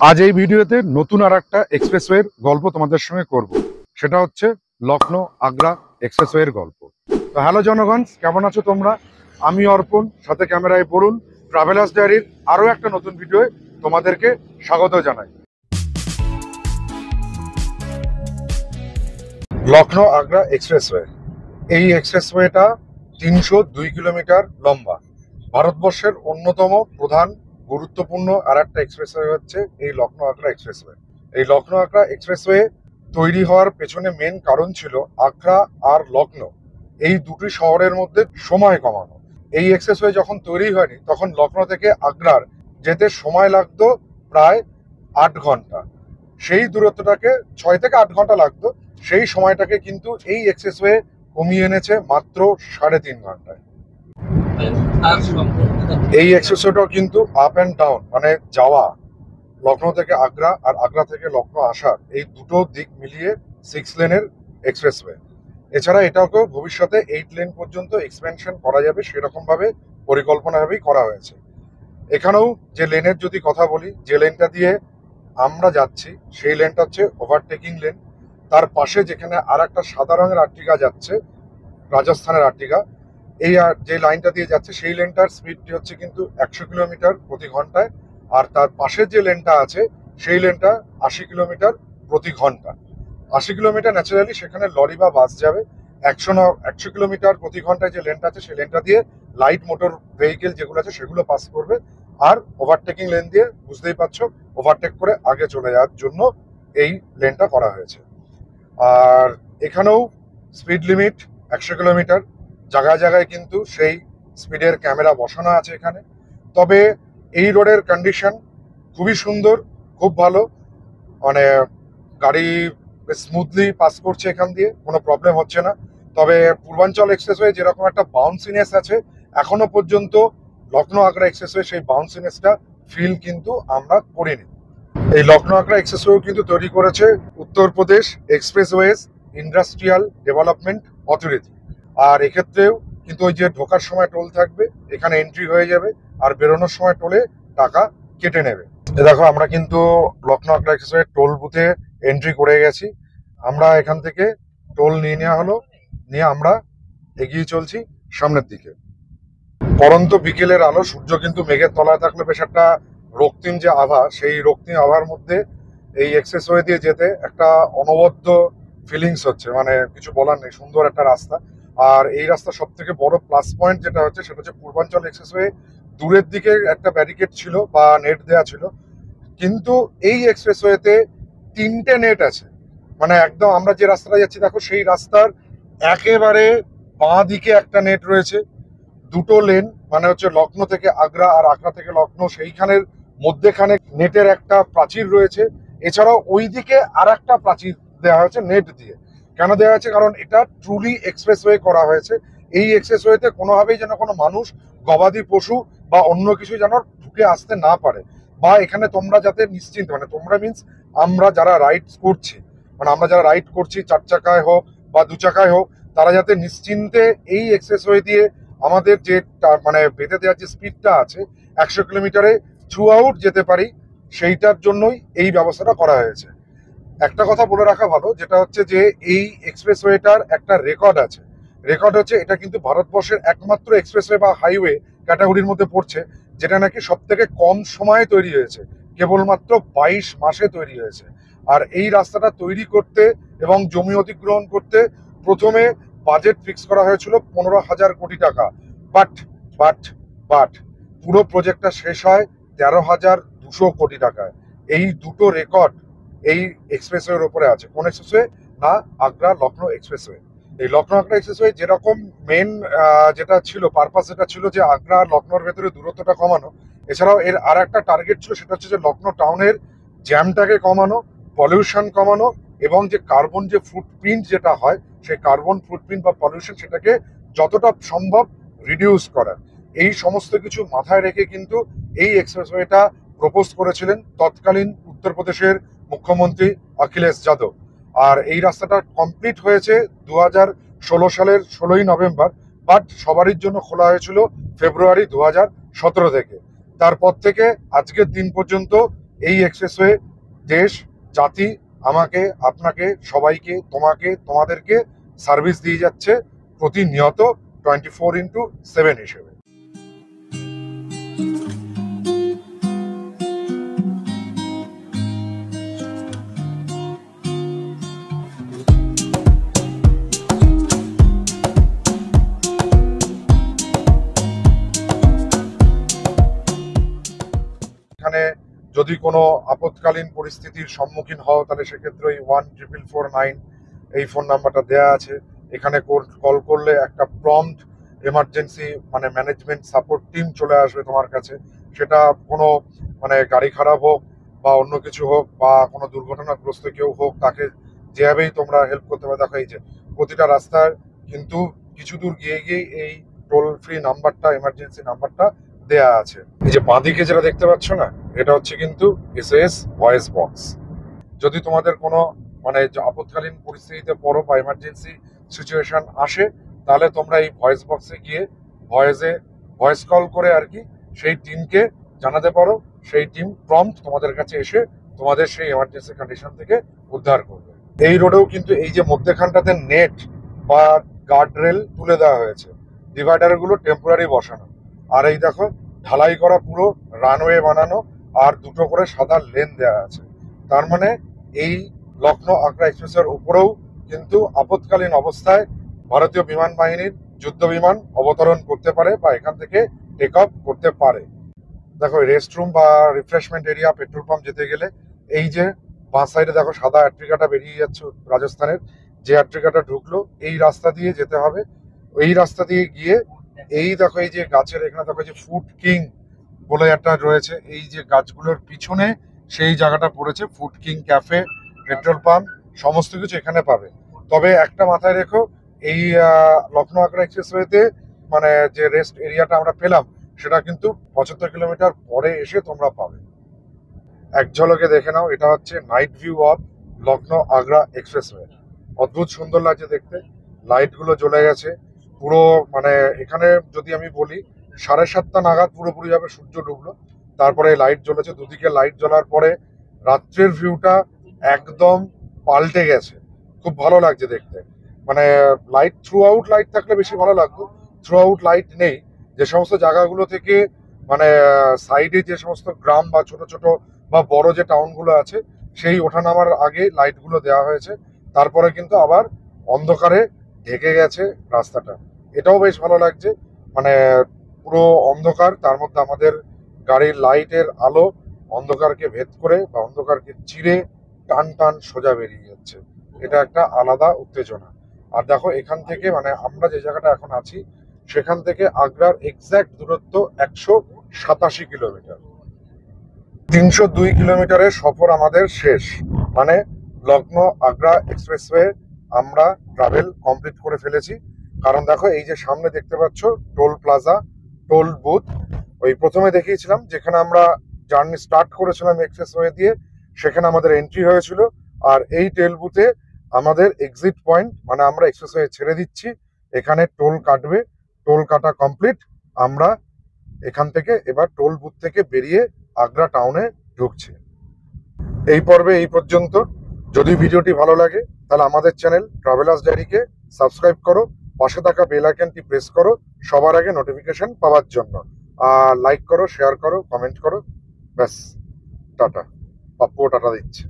আজ এই ভিডিওতে নতুন আর একটা এক্সপ্রেসওয়ের গল্প তোমাদের সঙ্গে করব। সেটা হচ্ছে লখনৌ আগ্রা এক্সপ্রেসওয়ের গল্প। তো হ্যালো জনগণ, কেমন আছো তোমরা? আমি অর্পণ, সাথে ক্যামেরায় পড়ুন। ট্রাভেলার্স ডায়েরির আরও একটা নতুন ভিডিওয়ে তোমাদেরকে স্বাগত জানাই। লখনৌ আগ্রা এক্সপ্রেসওয়ে, এই এক্সপ্রেসওয়েটা 302 কিলোমিটার লম্বা। ভারতবর্ষের অন্যতম প্রধান গুরুত্বপূর্ণ আর একটা এক্সপ্রেসওয়ে হচ্ছে এই লখনৌ আগ্রা এক্সপ্রেসওয়ে। এই লখনৌ আগ্রা এক্সপ্রেসওয়ে তৈরি হওয়ার পেছনে মেন কারণ ছিল আগ্রা আর লখনৌ এই দুটি শহরের মধ্যে সময় কমানো। এই এক্সপ্রেসওয়ে যখন তৈরি হয়নি তখন লখনৌ থেকে আগ্রার যেতে সময় লাগতো প্রায় 8 ঘন্টা। সেই দূরত্বটাকে 6 থেকে 8 ঘন্টা লাগতো, সেই সময়টাকে কিন্তু এই এক্সপ্রেসওয়ে কমিয়ে এনেছে মাত্র 3.5 ঘন্টায়। এই এক্সপ্রেসওয়েটাও কিন্তু আপ অ্যান্ড ডাউন, মানে যাওয়া লখনৌ থেকে আগ্রা আর আগ্রা থেকে লখনৌ আসার, এই দুটো দিক মিলিয়ে 6 লেনের এক্সপ্রেসওয়ে। এছাড়া এটাকেও ভবিষ্যতে 8 লেন পর্যন্ত এক্সপেনশন করা যাবে, সেরকম ভাবে পরিকল্পনাভাবেই করা হয়েছে। এখানেও যে লেনের যদি কথা বলি, যে লেনটা দিয়ে আমরা যাচ্ছি সেই লেনটা হচ্ছে ওভারটেকিং লেন। তার পাশে যেখানে আর একটা সাদা রঙের আর্টিকা যাচ্ছে, রাজস্থানের আর্টিকা, এই যে লাইনটা দিয়ে যাচ্ছে সেই লেনটার স্পিডটি হচ্ছে কিন্তু 100 কিলোমিটার প্রতি ঘন্টায়। আর তার পাশের যে লেনটা আছে সেই লেনটা 80 কিলোমিটার প্রতি ঘন্টা। 80 কিলোমিটার ন্যাচারালি সেখানে লরি বা বাস যাবে। 100 কিলোমিটার প্রতি ঘন্টায় যে লেনটা আছে সেই লেনটা দিয়ে লাইট মোটর ভেহিকেল যেগুলো আছে সেগুলো পাস করবে। আর ওভারটেকিং লেন দিয়ে বুঝতেই পারছো, ওভারটেক করে আগে চলে যাওয়ার জন্য এই লেনটা করা হয়েছে। আর এখানেও স্পিড লিমিট 100 কিলোমিটার। জায়গায় জায়গায় কিন্তু সেই স্পিডের ক্যামেরা বসানো আছে এখানে। তবে এই রোডের কন্ডিশন খুবই সুন্দর, খুব ভালো, মানে গাড়ি স্মুথলি পাস করছে, এখান দিয়ে কোনো প্রবলেম হচ্ছে না। তবে পূর্বাঞ্চল এক্সপ্রেসওয়ে যেরকম একটা বাউন্সিনেস আছে, এখনো পর্যন্ত লখনৌ আগ্রা এক্সপ্রেসওয়ে সেই বাউন্সিনেসটা ফিল কিন্তু আমরা করিনি। এই লখনৌ আগ্রা এক্সপ্রেসওয়ে কিন্তু তৈরি করেছে উত্তরপ্রদেশ এক্সপ্রেসওয়েজ ইন্ডাস্ট্রিয়াল ডেভেলপমেন্ট অথরিটি। আর এক্ষেত্রেও কিন্তু ওই যে ঢোকার সময় টোল থাকবে, এখানে এন্ট্রি হয়ে যাবে, আর বেরোনোর সময় টোলে টাকা কেটে নেবে। দেখো, আমরা কিন্তু লখনৌ আগ্রা এক্সপ্রেসওয়ে টোল বুথে এন্ট্রি করে গেছি। আমরা এখান থেকে টোল নিয়ে নেওয়া হলো, নিয়ে আমরা এগিয়ে চলছি সামনের দিকে। পরন্ত বিকেলের আলো, সূর্য কিন্তু মেঘের তলায় থাকলে বেশ একটা রক্তিম যে আভা, সেই রক্তিম আভার মধ্যে এই এক্সপ্রেসওয়ে দিয়ে যেতে একটা অনবদ্য ফিলিংস হচ্ছে, মানে কিছু বলার নেই। সুন্দর একটা রাস্তা। আর এই রাস্তা সব থেকে বড় প্লাস পয়েন্ট যেটা হচ্ছে সেটা হচ্ছে পূর্বাঞ্চল এক্সপ্রেসওয়ে দূরের দিকে একটা ব্যারিকেড ছিল বা নেট দেওয়া ছিল, কিন্তু এই এক্সপ্রেসওয়েতে 3টে নেট আছে। মানে একদম আমরা যে রাস্তাটা যাচ্ছি দেখো, সেই রাস্তার একেবারে বাঁ দিকে একটা নেট রয়েছে। দুটো লেন, মানে হচ্ছে লখনৌ থেকে আগ্রা আর আগ্রা থেকে লখনৌ, সেইখানের মধ্যেখানে নেটের একটা প্রাচীর রয়েছে। এছাড়াও ওইদিকে আর একটা প্রাচীর দেওয়া হয়েছে নেট দিয়ে। কেন দেওয়া হয়েছে? কারণ এটা ট্রুলি এক্সপ্রেসওয়ে করা হয়েছে। এই এক্সপ্রেসওয়েতে কোনোভাবেই যেন কোনো মানুষ, গবাদি পশু বা অন্য কিছু যেন ঢুকে আসতে না পারে, বা এখানে তোমরা যাতে নিশ্চিন্ত, মানে তোমরা মিন্স আমরা যারা রাইড করছি, মানে আমরা যারা রাইড করছি 4 চাকায় হোক বা 2 চাকায় হোক, তারা যাতে নিশ্চিন্তে এই এক্সপ্রেসওয়ে দিয়ে আমাদের যে মানে বেঁধে দেওয়ার যে স্পিডটা আছে 100 কিলোমিটারে থ্রু আউট যেতে পারি, সেইটার জন্যই এই ব্যবস্থাটা করা হয়েছে। একটা কথা বলে রাখা ভালো, যেটা হচ্ছে যে এই এক্সপ্রেসওয়েটার একটা রেকর্ড আছে। রেকর্ড হচ্ছে এটা কিন্তু ভারতবর্ষের একমাত্র এক্সপ্রেসওয়ে বা হাইওয়ে ক্যাটাগরির মধ্যে পড়ছে যেটা নাকি সব থেকে কম সময়ে তৈরি হয়েছে, কেবলমাত্র 22 মাসে তৈরি হয়েছে। আর এই রাস্তাটা তৈরি করতে এবং জমি অধিগ্রহণ করতে প্রথমে বাজেট ফিক্স করা হয়েছিল 15,000 কোটি টাকা। বাট বাট বাট পুরো প্রজেক্টটা শেষ হয় 13,200 কোটি টাকায়। এই দুটো রেকর্ড এই এক্সপ্রেসওয়ের উপরে আছে। কোন এক্সপ্রেসওয়ে? না, আগ্রা লখনৌ এক্সপ্রেসওয়ে। এই লখনৌ আগ্রা এক্সপ্রেসওয়ে যেরকম মেন যেটা ছিল পারপাস, যেটা ছিল যে আগ্রা আর লখনৌর ভেতরে দূরত্বটা কমানো। এছাড়াও এর আর একটা টার্গেট ছিল, সেটা হচ্ছে যে লখনৌ টাউনের জ্যামটাকে কমানো, পলিউশন কমানো, এবং যে কার্বন যে ফুটপ্রিন্ট যেটা হয়, সেই কার্বন ফুটপ্রিন্ট বা পলিউশন সেটাকে যতটা সম্ভব রিডিউস করা। এই সমস্ত কিছু মাথায় রেখে কিন্তু এই এক্সপ্রেসওয়েটা প্রপোজ করেছিলেন তৎকালীন উত্তরপ্রদেশের মুখ্যমন্ত্রী অখিলেশ যাদব। আর এই রাস্তাটা কমপ্লিট হয়েছে 2016 সালের 16ই নভেম্বর, বাট সবারই জন্য খোলা হয়েছিল ফেব্রুয়ারি 2017 থেকে। তারপর থেকে আজকের দিন পর্যন্ত এই এক্সপ্রেসওয়ে দেশ জাতি আমাকে, আপনাকে, সবাইকে, তোমাকে, তোমাদেরকে সার্ভিস দিয়ে যাচ্ছে প্রতিনিয়ত 24/7 হিসেবে। এখানে যদি কোনো আপৎকালীন পরিস্থিতির সম্মুখীন হও তাহলে সেক্ষেত্রে ওই 14449 এই ফোন নাম্বারটা দেওয়া আছে। এখানে কল করলে একটা প্রম্পট এমার্জেন্সি মানে ম্যানেজমেন্ট সাপোর্ট টিম চলে আসবে তোমার কাছে। সেটা কোনো মানে গাড়ি খারাপ হোক বা অন্য কিছু হোক বা কোনো দুর্ঘটনাগ্রস্ত কেউ হোক, তাকে যেভাবেই তোমরা হেল্প করতে পারো। দেখো এই যে প্রতিটা রাস্তার কিন্তু কিছু দূর গিয়ে গিয়ে এই টোল ফ্রি নাম্বারটা, এমার্জেন্সি নাম্বারটা দেয়া আছে। এই যে বাঁদিকে যেটা দেখতে পাচ্ছ না, এটা হচ্ছে কিন্তু এসএস ভয়েস বক্স। যদি তোমাদের কোনো মানে আপৎকালীন পরিস্থিতিতে পড়ো বা এমার্জেন্সি সিচুয়েশন আসে, তাহলে তোমরা এই ভয়েস বক্সে গিয়ে ভয়েস কল করে আর কি সেই টিমকে জানাতে পারো। সেই টিম প্রম্পট তোমাদের কাছে এসে তোমাদের সেই এমার্জেন্সি কন্ডিশন থেকে উদ্ধার করবে। এই রোডেও কিন্তু এই যে মধ্যেখানটাতে নেট বা গার্ড রেল তুলে দেওয়া হয়েছে, ডিভাইডার গুলো টেম্পোরারি বসানো, আর এই দেখো ঢালাই করা পুরো রানওয়ে বানানো, আর দুটো করে সাদা লেন দেওয়া আছে। তার মানে এই লখনৌ আগ্রা এক্সপ্রেসের উপরেও কিন্তু আপৎকালীন অবস্থায় ভারতীয় বিমান বাহিনীর যুদ্ধ বিমান অবতরণ করতে পারে বা এখান থেকে টেক অফ করতে পারে। দেখো রেস্টরুম বা রিফ্রেশমেন্ট এরিয়া, পেট্রোল পাম্প যেতে গেলে এই যে বাঁ সাইডে দেখো সাদা আট্রিকাটা বেরিয়ে যাচ্ছে রাজস্থানের, যে আট্রিকাটা ঢুকলো এই রাস্তা দিয়ে যেতে হবে। এই রাস্তা দিয়ে গিয়ে এই দেখো এই যে গাছের এখানে দেখো যে ফুড কিং বলে একটা রয়েছে, এই যে গাছগুলোর পিছনে সেই জায়গাটা পড়েছে। Food king cafe, petrol pump সমস্ত কিছু এখানে পাবে। তবে একটা মাথায় রেখো, এই লখনৌ আগ্রা এক্সপ্রেসওয়েতে মানে যে রেস্ট এরিয়াটা আমরা পেলাম সেটা কিন্তু 75 কিলোমিটার পরে এসে তোমরা পাবে। এক ঝলকে দেখে নাও, এটা হচ্ছে night view of Lucknow Agra expressway. অদ্ভুত সুন্দর লাগছে দেখতে, লাইট গুলো জ্বলে গেছে পুরো। মানে এখানে যদি আমি বলি 7:30 নাগাদ পুরোপুরি ভাবে সূর্য ডুবলো, তারপরে লাইট জ্বলেছে। দুদিকে লাইট জ্বলার পরে রাত্রের ভিউটা একদম পাল্টে গেছে, খুব ভালো লাগছে দেখতে। মানে লাইট থ্রু আউট লাইট থাকলে বেশি ভালো লাগতো, থ্রু আউট লাইট নেই। যে সমস্ত জায়গাগুলো থেকে মানে সাইডে যে সমস্ত গ্রাম বা ছোট ছোট বা বড় যে টাউনগুলো আছে, সেই ওঠানামার আগে লাইটগুলো দেওয়া হয়েছে। তারপরে কিন্তু আবার অন্ধকারে ঢেকে গেছে রাস্তাটা, এটাও বেশ ভালো লাগছে। মানে পুরো অন্ধকার, তার মধ্যে আমাদের গাড়ির লাইটের আলো অন্ধকারকে ভেদ করে বা অন্ধকারকে চিরে টান টান সোজা বেরিয়ে যাচ্ছে। এটা একটা আলাদা উত্তেজনা। আর দেখো এখান থেকে মানে আমরা যে জায়গাটা এখন আছি সেখান থেকে আগ্রার এক্সাক্ট দূরত্ব 187 কিলোমিটার। 302 কিলোমিটারের সফর আমাদের শেষ। মানে লখনৌ আগ্রা এক্সপ্রেসওয়ে আমরা ট্রাভেল কমপ্লিট করে ফেলেছি। কারণ দেখো এই যে সামনে দেখতে পাচ্ছ টোল প্লাজা, টোল বুথ, ওই প্রথমে দেখিয়েছিলাম যেখানে আমরা জার্নি স্টার্ট করেছিলাম এক্সপ্রেসওয়ে দিয়ে, সেখানে আমাদের এন্ট্রি হয়েছিল। আর এই টোল বুথে আমাদের এক্সিট পয়েন্ট, মানে আমরা এক্সপ্রেসওয়ে ছেড়ে দিচ্ছি, এখানে টোল কাটবে। টোল কাটা কমপ্লিট, আমরা এখান থেকে এবার টোল বুথ থেকে বেরিয়ে আগ্রা টাউনে ঢুকছি। এই পর্বে এই পর্যন্ত। যদি ভিডিওটি ভালো লাগে তাহলে আমাদের চ্যানেল ট্রাভেলার্স ডায়েরিকে সাবস্ক্রাইব করো, পাশে থাকা বেল আইকনটি প্রেস করো সবার আগে নোটিফিকেশন পাওয়ার জন্য। আর লাইক করো, শেয়ার করো, কমেন্ট করো। ব্যাস, টাটা। পাপ্পুও টাটা দিচ্ছে।